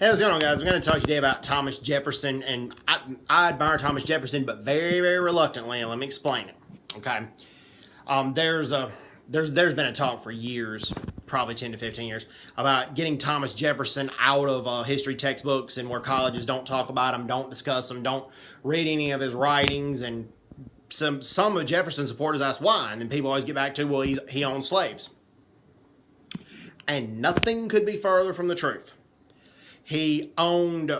Hey, what's going on, guys? I'm going to talk today about Thomas Jefferson, and I admire Thomas Jefferson, but very, very reluctantly, and let me explain it. Okay, there's been a talk for years, probably 10 to 15 years, about getting Thomas Jefferson out of history textbooks and where colleges don't talk about him, don't discuss him, don't read any of his writings, and some of Jefferson supporters ask why, and then people always get back to, well, he owned slaves, and nothing could be further from the truth. He owned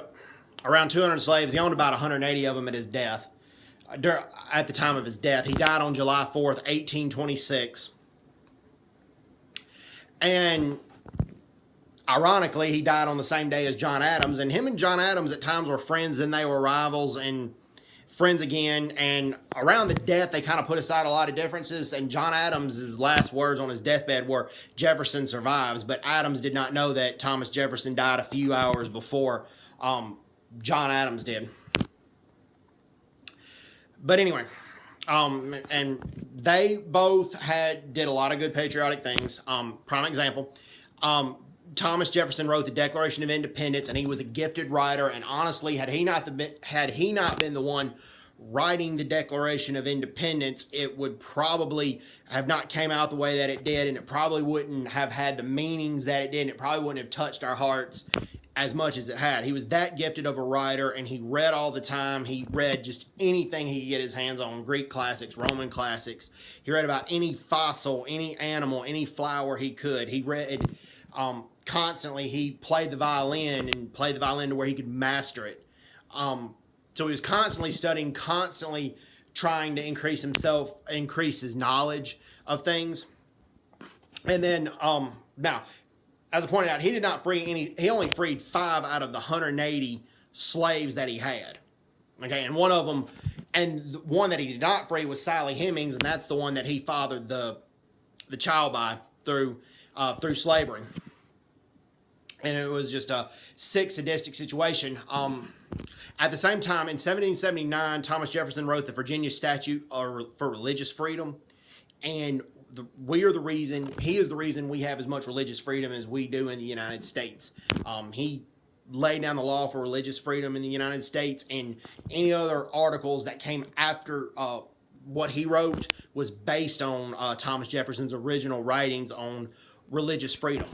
around 200 slaves. He owned about 180 of them at his death. At the time of his death, he died on July 4th, 1826. And ironically, he died on the same day as John Adams. And him and John Adams at times were friends, then they were rivals and friends again. And around the death, they kind of put aside a lot of differences. And John Adams' last words on his deathbed were, "Jefferson survives." But Adams did not know that Thomas Jefferson died a few hours before John Adams did. But anyway, and they both did a lot of good patriotic things. Prime example, Thomas Jefferson wrote the Declaration of Independence, and he was a gifted writer. And honestly, had he not been the one writing the Declaration of Independence, it would probably have not came out the way that it did, and it probably wouldn't have had the meanings that it did, and it probably wouldn't have touched our hearts as much as it had. He was that gifted of a writer, and he read all the time. He read just anything he could get his hands on, Greek classics, Roman classics. He read about any fossil, any animal, any flower he could. He read constantly. He played the violin to where he could master it. So he was constantly studying, constantly trying to increase his knowledge of things. And then, now, as I pointed out, he did not free any. He only freed 5 out of the 180 slaves that he had. Okay, and one of them, and the one that he did not free was Sally Hemings, and that's the one that he fathered the child by through slavery. And it was just a sick, sadistic situation. At the same time, in 1779, Thomas Jefferson wrote the Virginia Statute for Religious Freedom, and he is the reason we have as much religious freedom as we do in the United States. He laid down the law for religious freedom in the United States, and any other articles that came after what he wrote was based on Thomas Jefferson's original writings on religious freedom.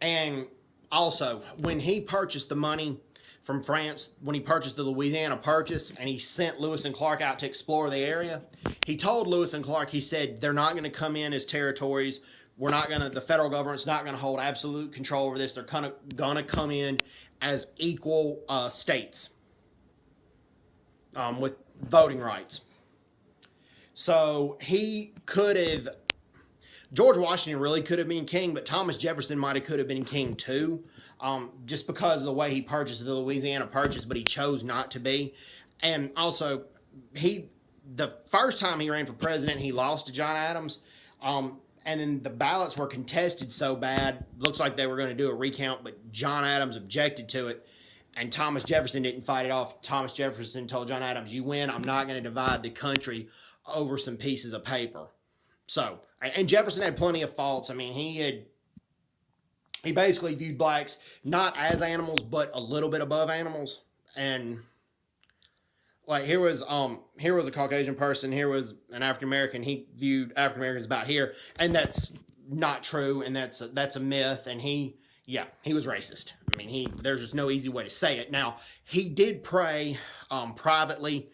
And also, when he purchased the money from France, when he purchased the Louisiana Purchase, and he sent Lewis and Clark out to explore the area, he told Lewis and Clark, he said, they're not going to come in as territories. The federal government's not going to hold absolute control over this. They're going to come in as equal states with voting rights. So George Washington really could have been king, but Thomas Jefferson could have been king too, just because of the way he purchased the Louisiana Purchase, but he chose not to be. And also, the first time he ran for president, he lost to John Adams, and then the ballots were contested so bad, looks like they were going to do a recount, but John Adams objected to it, and Thomas Jefferson didn't fight it off. Thomas Jefferson told John Adams, "You win, I'm not going to divide the country over some pieces of paper." So, and Jefferson had plenty of faults. I mean, he basically viewed blacks not as animals, but a little bit above animals. And like here was a Caucasian person, here was an African American. He viewed African Americans about here, and that's not true, and that's a myth. And he was racist. I mean, there's just no easy way to say it. Now, he did pray privately.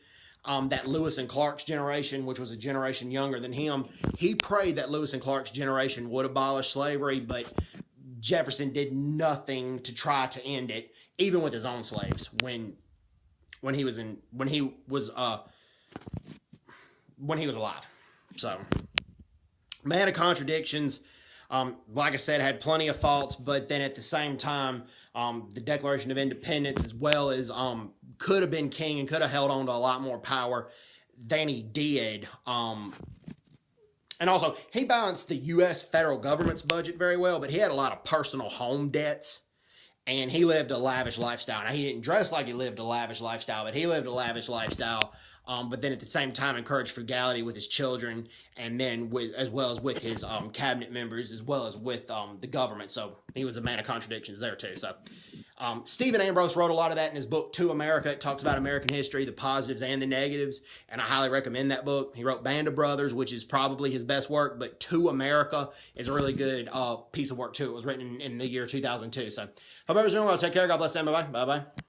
That Lewis and Clark's generation, which was a generation younger than him, he prayed that Lewis and Clark's generation would abolish slavery, but Jefferson did nothing to try to end it, even with his own slaves when he was alive. So, man of contradictions. Like I said, had plenty of faults, but then at the same time, the Declaration of Independence, as well as could have been king and could have held on to a lot more power than he did. And also, he balanced the U.S. federal government's budget very well, but he had a lot of personal home debts, and he lived a lavish lifestyle. Now, he didn't dress like he lived a lavish lifestyle, but he lived a lavish lifestyle. but then at the same time encouraged frugality with his children, and then with as well as with his cabinet members, as well as with the government. So he was a man of contradictions there too. So Stephen Ambrose wrote a lot of that in his book To America. It talks about American history, the positives and the negatives, and I highly recommend that book. He wrote Band of Brothers, which is probably his best work, but To America is a really good piece of work too. It was written in the year 2002. So hope everyone's doing well. Take care. God bless them. Bye bye. Bye bye.